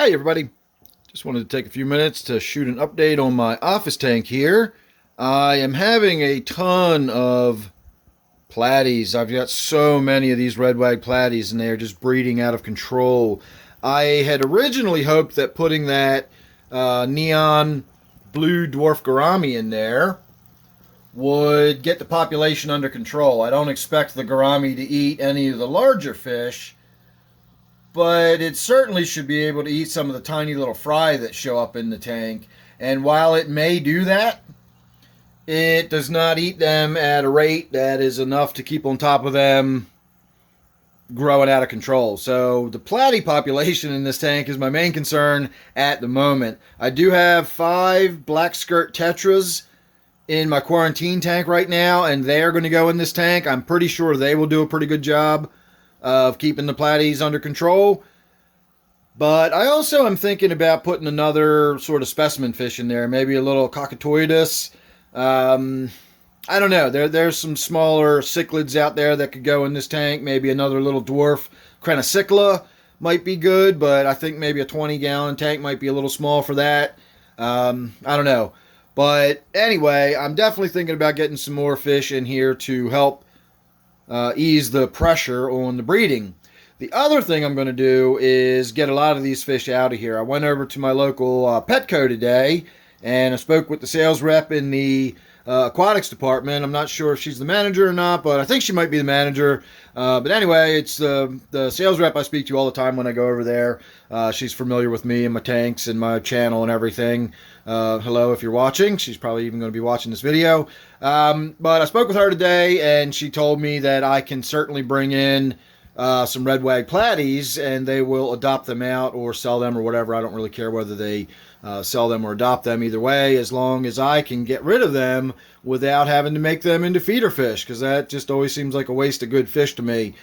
Hey everybody, just wanted to take a few minutes to shoot an update on my office tank here. I am having a ton of platies. I've got so many of these Red Wag Platies and they are just breeding out of control. I had originally hoped that putting that neon blue dwarf Gourami in there would get the population under control. I don't expect the Gourami to eat any of the larger fish, but it certainly should be able to eat some of the tiny little fry that show up in the tank. And while it may do that, it does not eat them at a rate that is enough to keep on top of them growing out of control. So the platy population in this tank is my main concern at the moment. I do have 5 black skirt tetras in my quarantine tank right now, and they are going to go in this tank. I'm pretty sure they will do a pretty good job of keeping the platies under control. But I also am thinking about putting another sort of specimen fish in there, maybe a little cockatoidus. I don't know. There's some smaller cichlids out there that could go in this tank. Maybe another little dwarf crenocycla might be good, but I think maybe a 20-gallon tank might be a little small for that. I don't know. But anyway, I'm definitely thinking about getting some more fish in here to help ease the pressure on the breeding. The other thing I'm going to do is get a lot of these fish out of here. I went over to my local Petco today, and I spoke with the sales rep in the aquatics department. I'm not sure if she's the manager or not, but I think she might be the manager. But anyway, it's the sales rep I speak to all the time when I go over there. She's familiar with me and my tanks and my channel and everything. Hello, if you're watching. She's probably even going to be watching this video. But I spoke with her today, and she told me that I can certainly bring in some Red Wag Platies, and they will adopt them out or sell them or whatever. I don't really care whether they sell them or adopt them, either way, as long as I can get rid of them without having to make them into feeder fish, because that just always seems like a waste of good fish to me.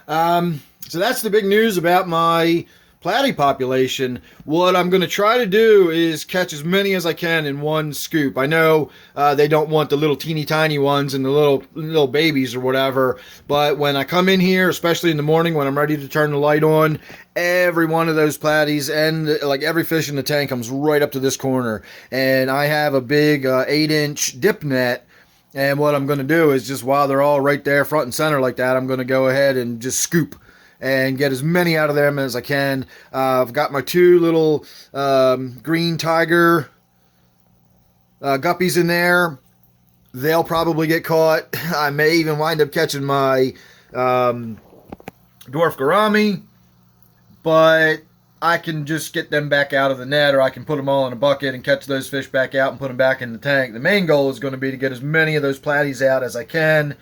So that's the big news about my platy population. What I'm going to try to do is catch as many as I can in one scoop. I know they don't want the little teeny tiny ones and the little babies or whatever, but when I come in here, especially in the morning when I'm ready to turn the light on, every one of those platies and like every fish in the tank comes right up to this corner. And I have a big 8-inch dip net. And what I'm going to do is, just while they're all right there front and center like that, I'm going to go ahead and just scoop and get as many out of them as I can. I've got my 2 little green tiger guppies in there. They'll probably get caught. I may even wind up catching my dwarf Gourami, but I can just get them back out of the net, or I can put them all in a bucket and catch those fish back out and put them back in the tank. The main goal is going to be to get as many of those platies out as I can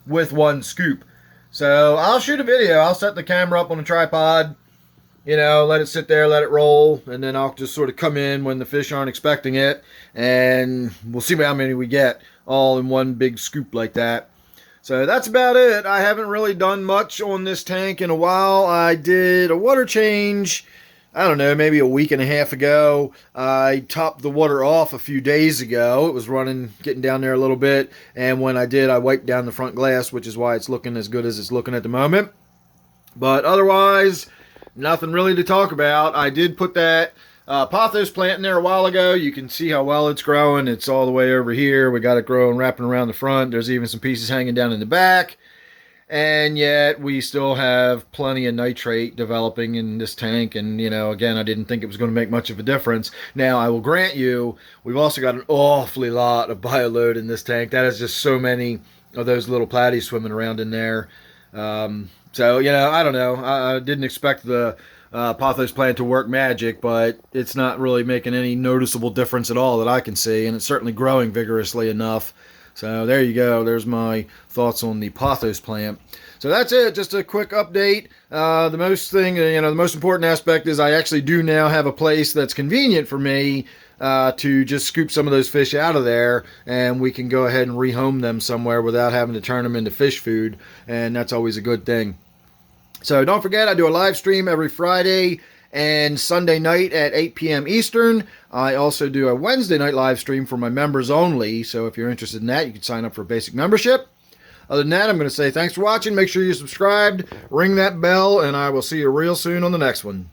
with one scoop. So I'll shoot a video. I'll set the camera up on a tripod, let it sit there, let it roll, and then I'll just sort of come in when the fish aren't expecting it, and we'll see how many we get all in one big scoop like that. So that's about it. I haven't really done much on this tank in a while. I did a water change, I don't know, maybe a week and a half ago. I topped the water off a few days ago. It was getting down there a little bit. And when I did, I wiped down the front glass, which is why it's looking as good as it's looking at the moment. But otherwise, nothing really to talk about. I did put that pothos plant in there a while ago. You can see how well it's growing. It's all the way over here. We got it growing, wrapping around the front. There's even some pieces hanging down in the back. And yet we still have plenty of nitrate developing in this tank. And, again, I didn't think it was going to make much of a difference. Now, I will grant you, we've also got an awfully lot of bioload in this tank. That is just so many of those little platies swimming around in there. So, I don't know. I didn't expect the pothos plant to work magic, but it's not really making any noticeable difference at all that I can see. And it's certainly growing vigorously enough. So there you go. There's my thoughts on the pothos plant. So that's it. Just a quick update. The most important aspect is I actually do now have a place that's convenient for me to just scoop some of those fish out of there, and we can go ahead and rehome them somewhere without having to turn them into fish food, and that's always a good thing. So don't forget, I do a live stream every Friday and Sunday night at 8 p.m. Eastern. I also do a Wednesday night live stream for my members only, so if you're interested in that, you can sign up for a basic membership. Other than that, I'm going to say thanks for watching. Make sure you're subscribed, ring that bell, and I will see you real soon on the next one.